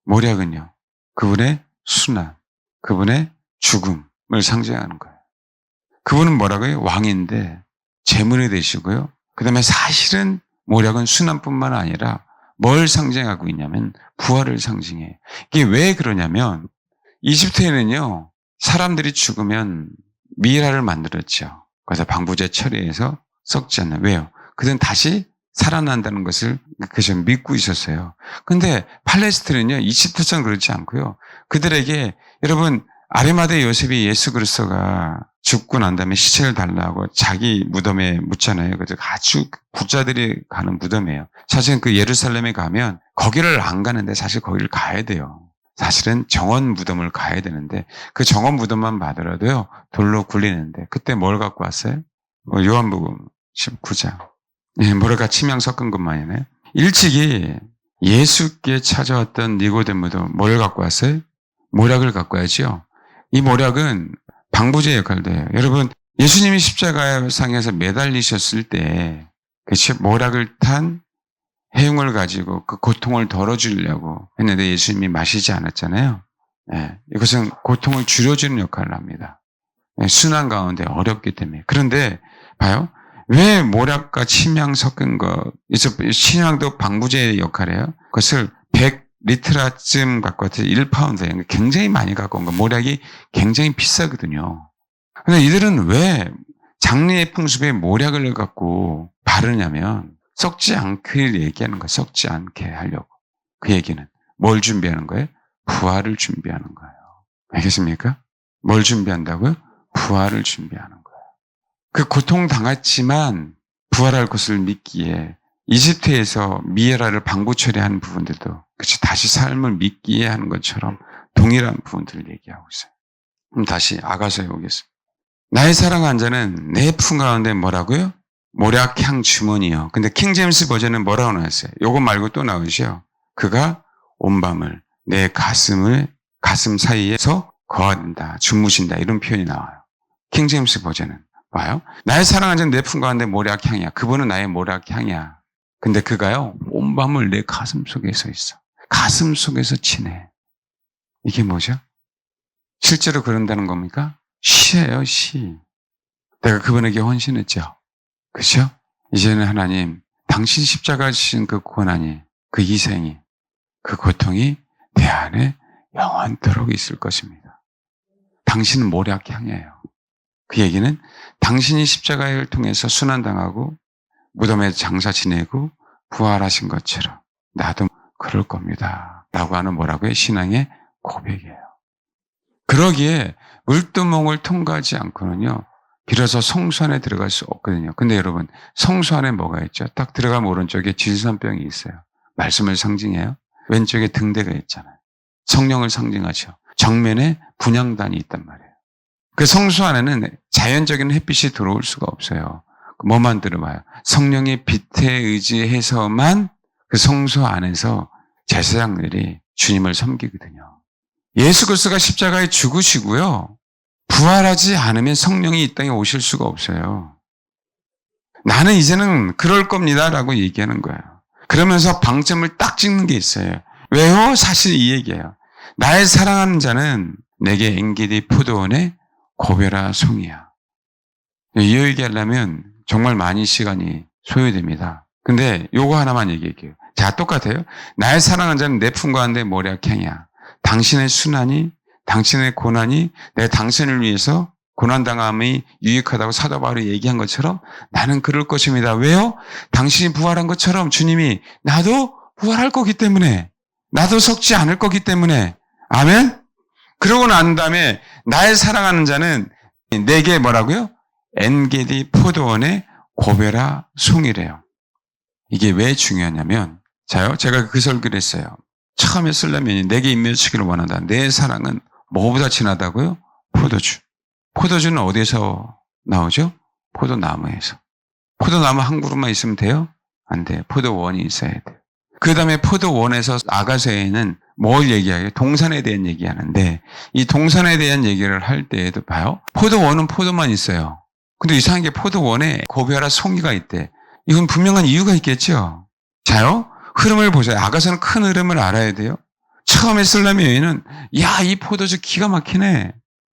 몰약은요, 그분의 순환, 그분의 죽음을 상징하는 거예요. 그분은 뭐라고요? 왕인데 제물이 되시고요. 그 다음에 사실은 몰약은 순환뿐만 아니라 뭘 상징하고 있냐면 부활을 상징해요. 이게 왜 그러냐면 이집트에는요, 사람들이 죽으면 미이라를 만들었죠. 그래서 방부제 처리해서 썩지 않는. 왜요? 그들은 다시 살아난다는 것을 그저 믿고 있었어요. 근데 팔레스틴은요, 이집트처럼 그렇지 않고요. 그들에게 여러분 아리마대 요셉이 예수 그리스도가 죽고 난 다음에 시체를 달라고 자기 무덤에 묻잖아요. 그래서 아주 부자들이 가는 무덤이에요. 사실은 그 예루살렘에 가면 거기를 안 가는데 사실 거기를 가야 돼요. 사실은 정원 무덤을 가야 되는데 그 정원 무덤만 받으라도요 돌로 굴리는데 그때 뭘 갖고 왔어요? 요한복음 19장. 모래가 침향 섞은 것만이네. 일찍이 예수께 찾아왔던 니고데모도 뭘 갖고 왔어요? 모략을 갖고 와야죠. 이 모략은 방부제 역할도 해요. 여러분, 예수님이 십자가상에서 매달리셨을 때 모략을 탄 해용을 가지고 그 고통을 덜어주려고 했는데 예수님이 마시지 않았잖아요. 이것은 고통을 줄여주는 역할을 합니다. 순환 가운데 어렵기 때문에. 그런데 봐요. 왜 모략과 침향 섞은 거, 침향도 방부제의 역할이에요. 그것을 100리트라쯤 갖고 왔어요. 1파운드예요. 굉장히 많이 갖고 온 거. 모략이 굉장히 비싸거든요. 근데 이들은 왜 장례의 풍습에 모략을 갖고 바르냐면 썩지 않게 얘기하는 거예요. 썩지 않게 하려고. 그 얘기는 뭘 준비하는 거예요? 부활을 준비하는 거예요. 알겠습니까? 뭘 준비한다고요? 부활을 준비하는 거예요. 그 고통 당했지만 부활할 것을 믿기에 이집트에서 미에라를 방부 처리한 부분들도 그치 다시 삶을 믿기에 하는 것처럼 동일한 부분들을 얘기하고 있어요. 그럼 다시 아가서에 오겠습니다. 나의 사랑하는 자는 내 품 가운데 뭐라고요? 모략향 주머니요. 근데 킹제임스 버전은 뭐라고 나왔어요? 요거 말고 또 나오죠. 그가 온 밤을 내 가슴 사이에서 거한다, 주무신다 이런 표현이 나와요. 킹제임스 버전은 봐요. 나의 사랑하는 자는 내 품 가운데 모략향이야. 그분은 나의 모략향이야. 근데 그가요 온 밤을 내 가슴 속에 서 있어. 가슴 속에서 지내. 이게 뭐죠? 실제로 그런다는 겁니까? 시예요, 시. 내가 그분에게 헌신했죠. 그죠? 이제는 하나님, 당신 십자가 지신 그 고난이, 그 희생이, 그 고통이 내 안에 영원토록 있을 것입니다. 당신은 모략향이에요. 그 얘기는 당신이 십자가를 통해서 순환당하고 무덤에 장사 지내고 부활하신 것처럼 나도 그럴 겁니다. 라고 하는 뭐라고요? 신앙의 고백이에요. 그러기에 물두멍을 통과하지 않고는요, 비로소 성소 안에 들어갈 수 없거든요. 근데 여러분, 성소 안에 뭐가 있죠? 딱 들어가면 오른쪽에 질산병이 있어요. 말씀을 상징해요. 왼쪽에 등대가 있잖아요. 성령을 상징하죠. 정면에 분향단이 있단 말이에요. 그 성소 안에는 자연적인 햇빛이 들어올 수가 없어요. 뭐만 들어봐요? 성령의 빛에 의지해서만 그 성소 안에서 제사장들이 주님을 섬기거든요. 예수 그리스도가 십자가에 죽으시고요. 부활하지 않으면 성령이 이 땅에 오실 수가 없어요. 나는 이제는 그럴 겁니다라고 얘기하는 거예요. 그러면서 방점을 딱 찍는 게 있어요. 왜요? 사실 이 얘기예요. 나의 사랑하는 자는 내게 엔게디 포도원의 고베라 송이야. 이 얘기하려면 정말 많이 시간이 소요됩니다. 근데 요거 하나만 얘기할게요. 자, 똑같아요. 나의 사랑하는 자는 내 품 가운데 모략향이야. 당신의 순환이, 당신의 고난이 내 당신을 위해서 고난당함이 유익하다고 사도 바울이 얘기한 것처럼 나는 그럴 것입니다. 왜요? 당신이 부활한 것처럼 주님이 나도 부활할 거기 때문에, 나도 속지 않을 거기 때문에. 아멘? 그러고 난 다음에 나의 사랑하는 자는 내게 뭐라고요? 엔게디 포도원의 고베라 송이래요. 이게 왜 중요하냐면, 자요, 제가 그 설교를 했어요. 처음에 쓰려면 내게 임명시키기를 원한다. 내 사랑은 뭐보다 진하다고요? 포도주. 포도주는 어디서 나오죠? 포도나무에서. 포도나무 한 그루만 있으면 돼요? 안 돼요. 포도원이 있어야 돼요. 그 다음에 포도원에서 아가서에는 뭘 얘기해요? 동산에 대한 얘기하는데, 이 동산에 대한 얘기를 할 때에도 봐요. 포도원은 포도만 있어요. 근데 이상한 게 포도원에 고베라 송이가 있대. 이건 분명한 이유가 있겠죠? 자요? 흐름을 보세요. 아가서는 큰 흐름을 알아야 돼요. 처음에 쓰려면 여기는 야, 이 포도주 기가 막히네.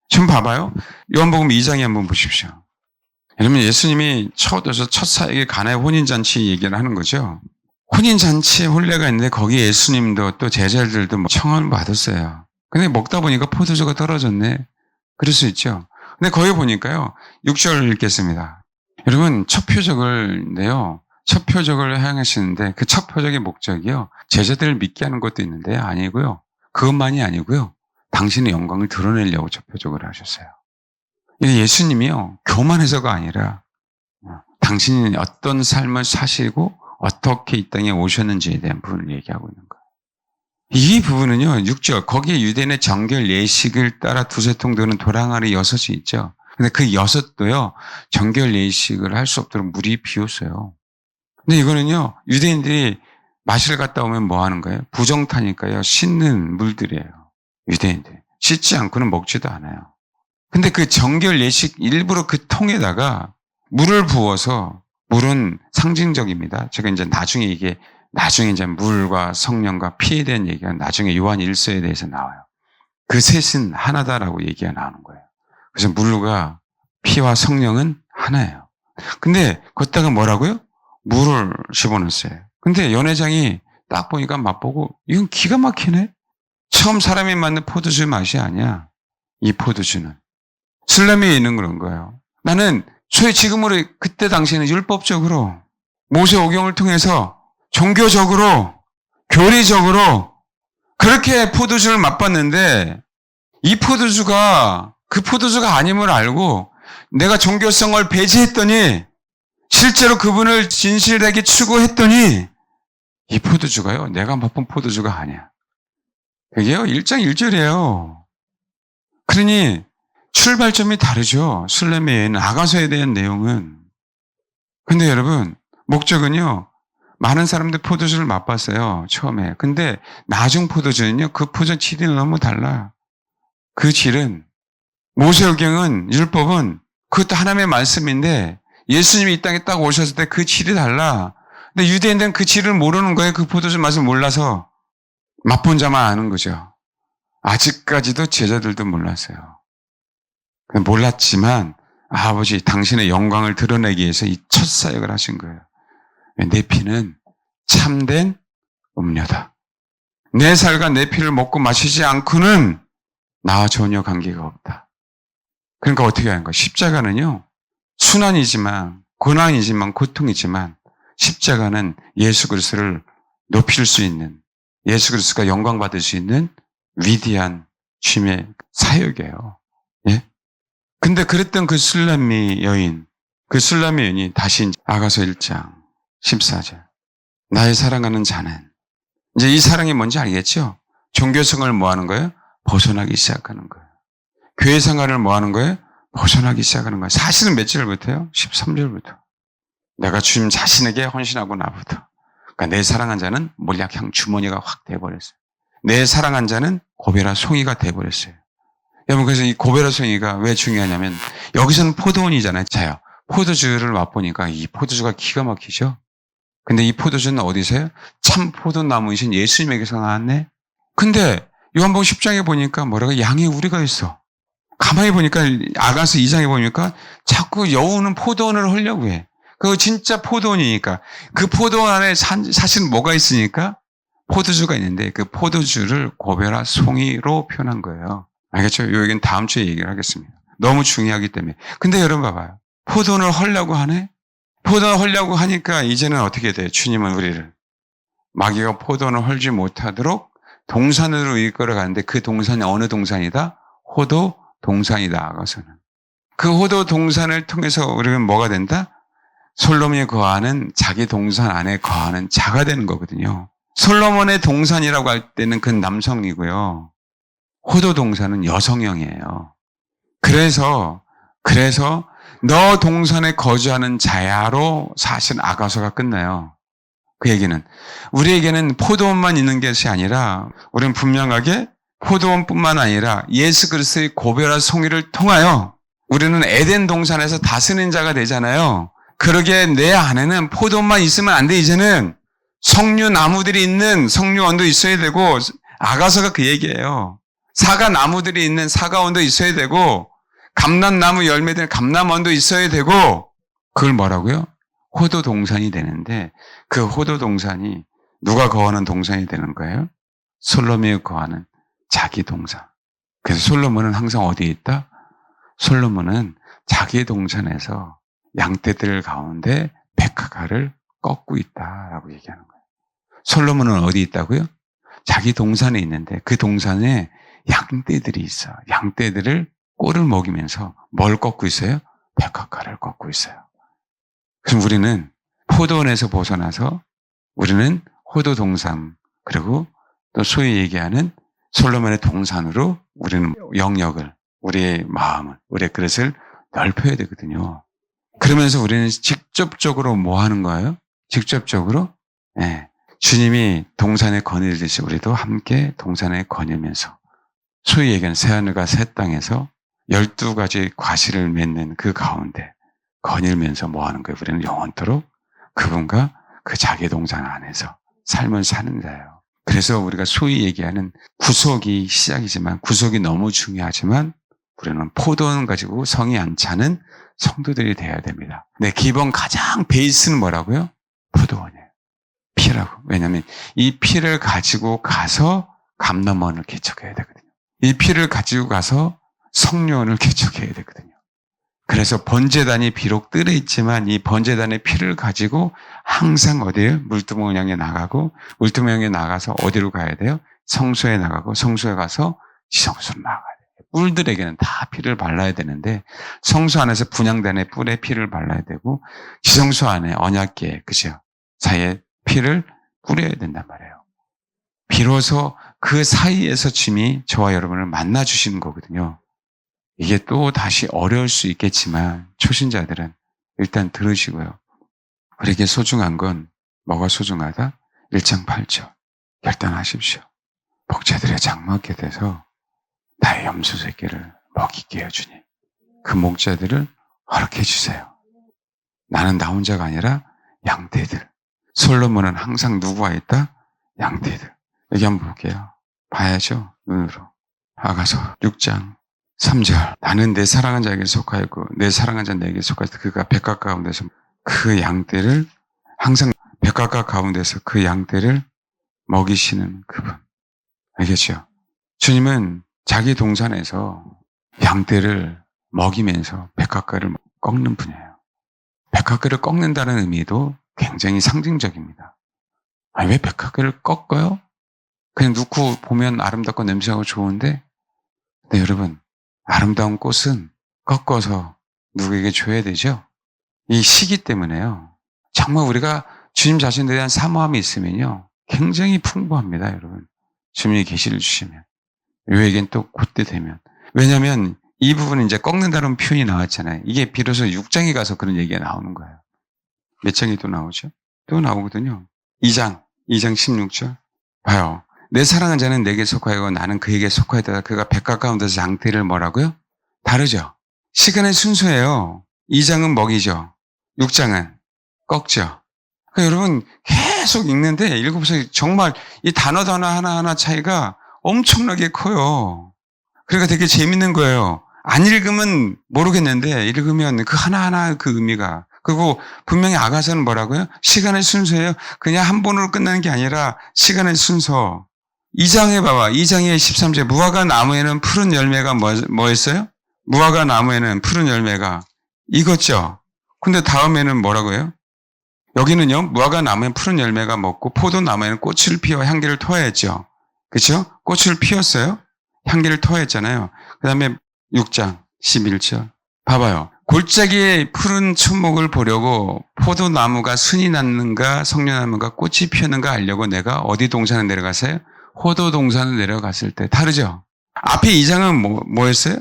좀 봐봐요. 요한복음 2장에 한번 보십시오. 여러분, 예수님이 첫 사역에 가나의 혼인잔치 얘기를 하는 거죠. 혼인잔치에 혼례가 있는데 거기에 예수님도 또 제자들도 청혼을 받았어요. 근데 먹다 보니까 포도주가 떨어졌네. 그럴 수 있죠. 근데 거기 보니까요. 6절 읽겠습니다. 여러분, 첫 표적을인데요. 첫 표적을 행하시는데 그 첫 표적의 목적이요. 제자들을 믿게 하는 것도 있는데 아니고요. 그것만이 아니고요. 당신의 영광을 드러내려고 첫 표적을 하셨어요. 예수님이요. 교만해서가 아니라 당신이 어떤 삶을 사시고 어떻게 이 땅에 오셨는지에 대한 부분을 얘기하고 있는 거예요. 이 부분은요. 6절 거기에 유대인의 정결 예식을 따라 두세 통 도는 도랑아리 6이 있죠. 근데 그 6도요. 정결 예식을 할 수 없도록 물이 비었어요. 근데 이거는요, 유대인들이 마실 갔다 오면 뭐 하는 거예요? 부정타니까요, 씻는 물들이에요. 유대인들. 씻지 않고는 먹지도 않아요. 근데 그 정결 예식 일부러 그 통에다가 물을 부어서, 물은 상징적입니다. 제가 이제 나중에 이제 물과 성령과 피에 대한 얘기가 나중에 요한 1서에 대해서 나와요. 그 셋은 하나다라고 얘기가 나오는 거예요. 그래서 물과 피와 성령은 하나예요. 근데 걷다가 뭐라고요? 물을 집어넣었어요. 근데 연회장이 딱 보니까 맛보고 이건 기가 막히네. 처음 사람이 만든 포도주 맛이 아니야. 이 포도주는. 슬람에 있는 그런 거예요. 나는 소위 지금으로 그때 당시에는 율법적으로 모세 오경을 통해서 종교적으로 교리적으로 그렇게 포도주를 맛봤는데 이 포도주가 그 포도주가 아님을 알고 내가 종교성을 배제했더니 실제로 그분을 진실되게 추구했더니 이 포도주가요. 내가 맛본 포도주가 아니야. 그게요, 1장 1절이에요. 그러니 출발점이 다르죠. 술람의 여인, 아가서에 대한 내용은. 근데 여러분, 목적은요, 많은 사람들 포도주를 맛봤어요, 처음에. 근데 나중 포도주는요, 그 포도주 질이 너무 달라. 그 질은, 모세오경은, 율법은 그것도 하나님의 말씀인데 예수님이 이 땅에 딱 오셨을 때 그 질이 달라. 근데 유대인들은 그 질을 모르는 거예요. 그 포도주 맛을 몰라서. 맛본 자만 아는 거죠. 아직까지도 제자들도 몰랐어요. 몰랐지만 아버지 당신의 영광을 드러내기 위해서 이 첫 사역을 하신 거예요. 내 피는 참된 음료다. 내 살과 내 피를 먹고 마시지 않고는 나와 전혀 관계가 없다. 그러니까 어떻게 하는 거예요? 십자가는요, 순환이지만, 고난이지만, 고통이지만, 십자가는 예수 그리스도를 높일 수 있는, 예수 그리스도가 영광 받을 수 있는 위대한 주님의 사역이에요. 예? 근데 그랬던 그 술람미 여인, 그 술람미 여인이 다시 아가서 1장 14절. 나의 사랑하는 자는, 이제 이 사랑이 뭔지 알겠죠? 종교생활을 뭐 하는 거예요? 벗어나기 시작하는 거예요. 교회 생활을 뭐 하는 거예요? 벗어나기 시작하는 거예요. 사실은 몇 절부터요? 13절부터. 내가 주님 자신에게 헌신하고 나부터. 그러니까 내 사랑한 자는 몰약향 주머니가 확 돼버렸어요. 내 사랑한 자는 고베라 송이가 돼버렸어요. 여러분, 그래서 이 고베라 송이가 왜 중요하냐면, 여기서는 포도원이잖아요. 자요. 포도주를 맛보니까 이 포도주가 기가 막히죠? 근데 이 포도주는 어디서요? 참 포도나무이신 예수님에게서 나왔네? 근데 요한복음 10장에 보니까 뭐라고? 양이 우리가 있어. 가만히 보니까 아가서 2장에 보니까 자꾸 여우는 포도원을 하려고 해. 그거 진짜 포도원이니까. 그 포도원 안에 사실 뭐가 있으니까? 포도주가 있는데 그 포도주를 고베라 송이로 표현한 거예요. 알겠죠? 요 얘기는 다음 주에 얘기를 하겠습니다. 너무 중요하기 때문에. 근데 여러분 봐봐요. 포도원을 하려고 하네? 포도원을 하려고 하니까 이제는 어떻게 돼요? 주님은 우리를 마귀가 포도원을 헐지 못하도록 동산으로 이끌어 가는데 그 동산이 어느 동산이다? 호도 동산이 나아가서는. 그 호도 동산을 통해서 우리는 뭐가 된다? 솔로몬이 거하는 자기 동산 안에 거하는 자가 되는 거거든요. 솔로몬의 동산이라고 할 때는 그건 남성이고요. 호도 동산은 여성형이에요. 그래서 너 동산에 거주하는 자야로 사실 아가서가 끝나요. 그 얘기는 우리에게는 포도원만 있는 것이 아니라 우리는 분명하게 포도원뿐만 아니라 예수 그리스도의 고베라 송이를 통하여 우리는 에덴 동산에서 다스리는 자가 되잖아요. 그러기에 내 안에는 포도원만 있으면 안 돼. 이제는 석류 나무들이 있는 석류원도 있어야 되고, 아가서가 그 얘기예요. 사과 나무들이 있는 사과원도 있어야 되고, 감람나무 열매들 감람원도 있어야 되고, 그걸 뭐라고요? 호도 동산이 되는데, 그 호도 동산이 누가 거하는 동산이 되는 거예요? 솔로몬이 거하는 자기 동산. 그래서 솔로몬은 항상 어디에 있다? 솔로몬은 자기 동산에서 양떼들 가운데 백합화를 꺾고 있다라고 얘기하는 거예요. 솔로몬은 어디 있다고요? 자기 동산에 있는데 그 동산에 양떼들이 있어. 양떼들을 꼴을 먹이면서 뭘 꺾고 있어요? 백합화를 꺾고 있어요. 그럼 우리는 포도원에서 벗어나서 우리는 호도 동산, 그리고 또 소위 얘기하는 솔로몬의 동산으로 우리는 영역을, 우리의 마음을, 우리의 그릇을 넓혀야 되거든요. 그러면서 우리는 직접적으로 뭐 하는 거예요? 직접적으로 주님이 동산에 거느리듯이 우리도 함께 동산에 거니면서 소위 얘기하는 새하늘과 새 땅에서 12가지 과실을 맺는 그 가운데 거닐면서 뭐 하는 거예요? 우리는 영원토록 그분과 그 자기 동산 안에서 삶을 사는 자예요. 그래서 우리가 소위 얘기하는 구속이 시작이지만, 구속이 너무 중요하지만 우리는 포도원 가지고 성이 안 차는 성도들이 돼야 됩니다. 네, 기본 가장 베이스는 뭐라고요? 포도원이에요. 피라고. 왜냐하면 이 피를 가지고 가서 감람원을 개척해야 되거든요. 이 피를 가지고 가서 성령원을 개척해야 되거든요. 그래서 번제단이 비록 뜰에 있지만 이 번제단의 피를 가지고 항상 어디에요? 물두멍 향해 나가고, 물두멍 향해 나가서 어디로 가야 돼요? 성소에 나가고, 성소에 가서 지성소로 나가야 돼요. 뿔들에게는 다 피를 발라야 되는데, 성소 안에서 분향단의 뿔에 피를 발라야 되고, 지성소 안에 언약궤, 그죠? 사이에 피를 뿌려야 된단 말이에요. 비로소 그 사이에서 주님이 저와 여러분을 만나 주시는 거거든요. 이게 또 다시 어려울 수 있겠지만 초신자들은 일단 들으시고요. 우리에게 소중한 건 뭐가 소중하다? 1장 8절 결단하십시오. 목자들의 장막게 돼서 나의 염소 새끼를 먹이게 해 주님. 그 목자들을 허락해 주세요. 나는 나 혼자가 아니라 양떼들. 솔로몬은 항상 누구와 있다? 양떼들. 여기 한번 볼게요. 봐야죠. 눈으로. 아가서 6장 3절. 나는 내 사랑한 자에게 속하였고 내 사랑한 자 내게 속하였다. 그가 백각 가운데서 그 양떼를 항상 백각 가운데서 그 양떼를 먹이시는 그분. 알겠죠? 주님은 자기 동산에서 양떼를 먹이면서 백합과를 꺾는 분이에요. 백합과를 꺾는다는 의미도 굉장히 상징적입니다. 아니, 왜 백합과를 꺾어요? 그냥 놓고 보면 아름답고 냄새하고 좋은데, 근데 여러분, 아름다운 꽃은 꺾어서 누구에게 줘야 되죠? 이 시기 때문에요. 정말 우리가 주님 자신에 대한 사모함이 있으면요, 굉장히 풍부합니다, 여러분. 주님이 계시를 주시면. 요에겐 또 그때 되면. 왜냐하면 이 부분은 이제 꺾는다는 표현이 나왔잖아요. 이게 비로소 6장에 가서 그런 얘기가 나오는 거예요. 몇 장이 또 나오죠? 또 나오거든요. 2장 16절. 봐요. 내 사랑한 자는 내게 속하여고 나는 그에게 속하였다. 그가 백각 가운데서 양떼를 뭐라고요? 다르죠. 시간의 순서예요. 2장은 먹이죠. 6장은 꺾죠. 그러니까 여러분 계속 읽는데 읽어보세요. 정말 이 단어 하나하나 차이가 엄청나게 커요. 그러니까 되게 재밌는 거예요. 안 읽으면 모르겠는데 읽으면 그 하나하나 그 의미가. 그리고 분명히 아가서는 뭐라고요? 시간의 순서예요. 그냥 한 번으로 끝나는 게 아니라 시간의 순서. 2장에 봐봐. 2장의 13절. 무화과 나무에는 푸른 열매가 뭐였어요? 무화과 나무에는 푸른 열매가 익었죠. 근데 다음에는 뭐라고요? 여기는요. 무화과 나무에 푸른 열매가 먹고 포도나무에는 꽃을 피워 향기를 토하였죠. 그렇죠? 꽃을 피웠어요. 향기를 토하였잖아요. 그 다음에 6장 11절 봐봐요. 골짜기에 푸른 초목을 보려고 포도나무가 순이 났는가 석류나무가 꽃이 피었는가 알려고 내가 어디 동산에 내려갔어요? 호도 동산에 내려갔을 때 다르죠? 앞에 2장은 뭐였어요?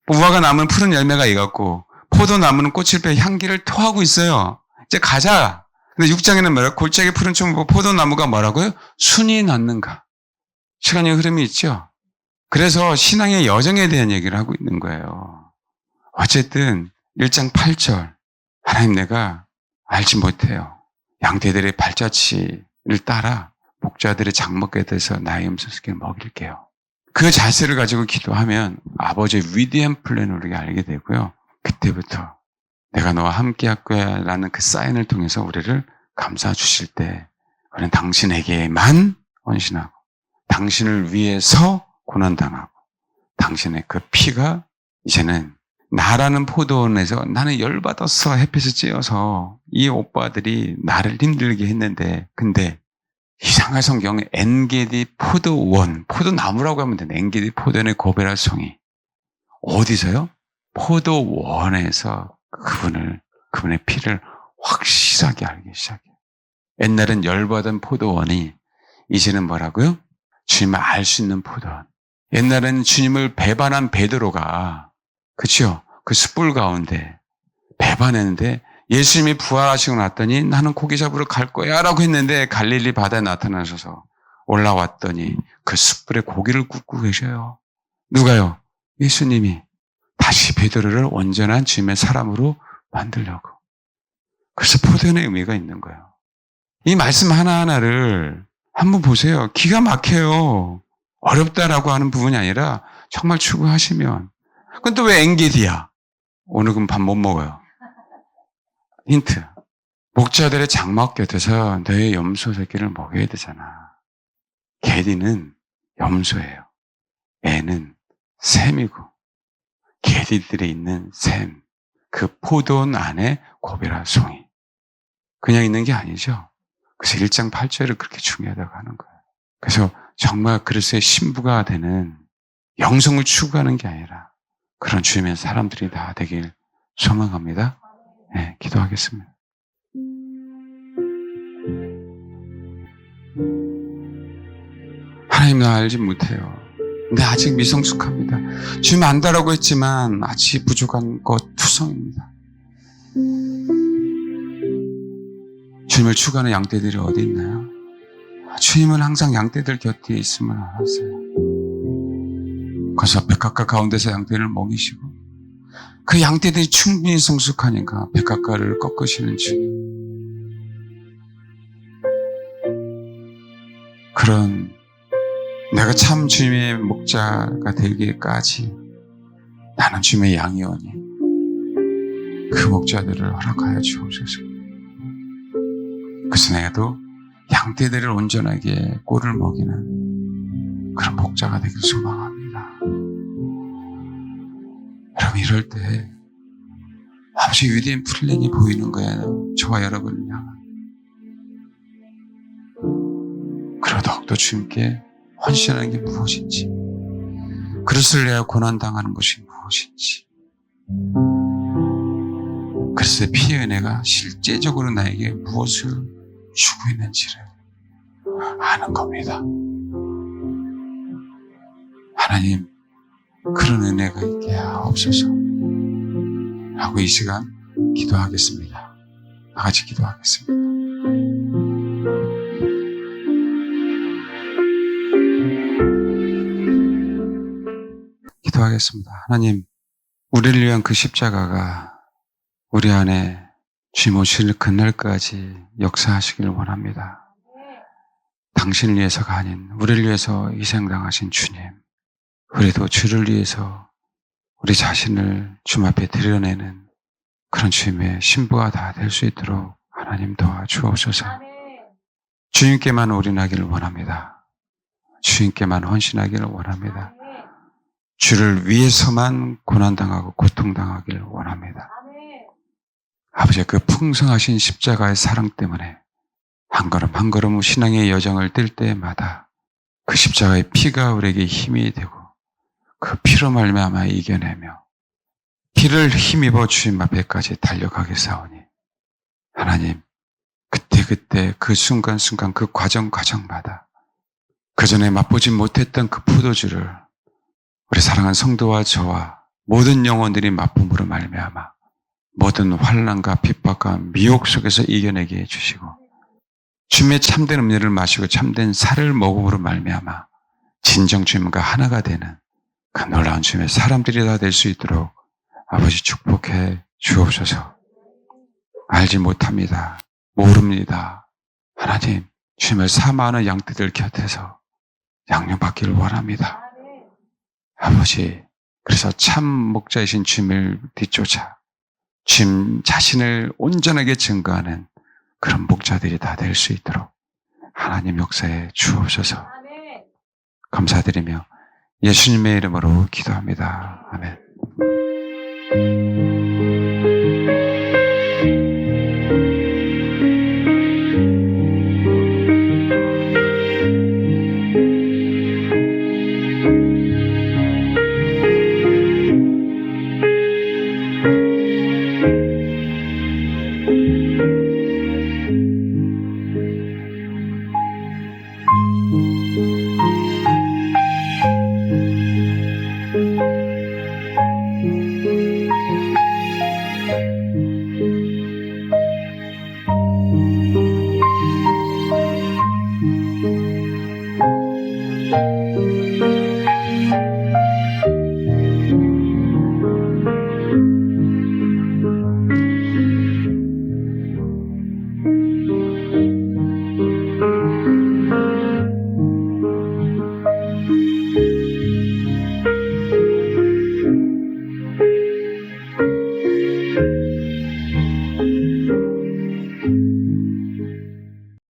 무화과 나무는 푸른 열매가 익었고 포도나무는 꽃을 피워 향기를 토하고 있어요. 이제 가자. 근데 6장에는 뭐라고? 골짜기 푸른 초목 포도나무가 뭐라고요? 순이 났는가? 시간의 흐름이 있죠? 그래서 신앙의 여정에 대한 얘기를 하고 있는 거예요. 어쨌든 1장 8절 하나님 내가 알지 못해요. 양떼들의 발자취를 따라 목자들의 장막에 대해서 나의 염소새끼를 먹일게요. 그 자세를 가지고 기도하면 아버지의 위대한 플랜을 우리가 알게 되고요. 그때부터 내가 너와 함께 할 거야 라는 그 사인을 통해서 우리를 감싸 주실 때 우리는 당신에게만 헌신하고 당신을 위해서 고난당하고 당신의 그 피가 이제는 나라는 포도원에서 나는 열받아서 햇빛을 쬐어서 이 오빠들이 나를 힘들게 했는데 근데 이상한 성경에 엔게디 포도원, 포도나무라고 하면 되네. 엔게디 포도원의 고베라 송이 어디서요? 포도원에서 그분의 피를 확실하게 알기 시작해요. 옛날엔 열받은 포도원이 이제는 뭐라고요? 주님을 알 수 있는 포도원. 옛날에는 주님을 배반한 베드로가 그렇죠? 그 숯불 가운데 배반했는데 예수님이 부활하시고 났더니 나는 고기 잡으러 갈 거야 라고 했는데 갈릴리 바다에 나타나셔서 올라왔더니 그 숯불에 고기를 굽고 계셔요. 누가요? 예수님이 다시 베드로를 온전한 주님의 사람으로 만들려고. 그래서 포도원의 의미가 있는 거예요. 이 말씀 하나하나를 한번 보세요. 기가 막혀요. 어렵다라고 하는 부분이 아니라 정말 추구하시면. 그건 또 왜 엔게디야? 오늘 그럼 밥 못 먹어요. 힌트. 목자들의 장막 곁에서 너의 염소 새끼를 먹여야 되잖아. 게디는 염소예요. 애는 샘이고 게디들에 있는 샘. 그 포도원 안에 고베라 송이. 그냥 있는 게 아니죠. 그래서 1장 8절을 그렇게 중요하다고 하는 거예요. 그래서 정말 그리스도의 신부가 되는 영성을 추구하는 게 아니라 그런 주님의 사람들이 다 되길 소망합니다. 네, 기도하겠습니다. 하나님 나 알지 못해요. 근데 아직 미성숙합니다. 주님 안다라고 했지만 아직 부족한 것 투성입니다. 주님을 추구하는 양떼들이 어디 있나요? 주님은 항상 양떼들 곁에 있음을 알았어요. 그래서 백합과 가운데서 양떼를 먹이시고 그 양떼들이 충분히 성숙하니까 백합과를 꺾으시는 주님. 그런 내가 참 주님의 목자가 되기까지 나는 주님의 양이오니 그 목자들을 허락하여 주옵소서. 그래서 내가도 양떼들을 온전하게 꼴을 먹이는 그런 목자가 되길 소망합니다. 여러분 이럴 때 아버지 위대한 플랜이 보이는 거예요. 저와 여러분을 향한. 그리고 더욱더 주님께 헌신하는 게 무엇인지, 그릇을 내어 고난당하는 것이 무엇인지, 그래서 피의 은혜가 실제적으로 나에게 무엇을 주고 있는지를 아는 겁니다. 하나님, 그런 은혜가 있게 하옵소서 하고 이 시간 기도하겠습니다. 다 같이 기도하겠습니다. 기도하겠습니다. 하나님, 우리를 위한 그 십자가가 우리 안에 주님 오실 그날까지 역사하시기를 원합니다. 당신을 위해서가 아닌 우리를 위해서 희생당하신 주님, 우리도 주를 위해서 우리 자신을 주님 앞에 드러내는 그런 주님의 신부가 다 될 수 있도록 하나님 도와주옵소서. 주님께만 올인하기를 원합니다. 주님께만 헌신하기를 원합니다. 주를 위해서만 고난당하고 고통당하기를 원합니다. 아버지, 그 풍성하신 십자가의 사랑 때문에 한 걸음 한 걸음 신앙의 여정을 뛸 때마다 그 십자가의 피가 우리에게 힘이 되고 그 피로 말미암아 이겨내며 피를 힘입어 주님 앞에까지 달려가겠사오니 하나님, 그때 그 순간순간 그 과정마다 그전에 맛보지 못했던 그 포도주를 우리 사랑하는 성도와 저와 모든 영혼들이 맛봄으로 말미암아 모든 환난과 핍박과 미혹 속에서 이겨내게 해주시고 주님의 참된 음료를 마시고 참된 살을 먹음으로 말미암아 진정 주님과 하나가 되는 그 놀라운 주님의 사람들이 다 될 수 있도록 아버지 축복해 주옵소서. 알지 못합니다. 모릅니다. 하나님, 주님을 사모하는 양떼들 곁에서 양육받기를 원합니다. 아버지, 그래서 참 목자이신 주님을 뒤쫓아 주님 자신을 온전하게 증거하는 그런 목자들이 다 될 수 있도록 하나님 역사에 주옵소서. 감사드리며 예수님의 이름으로 기도합니다. 아멘.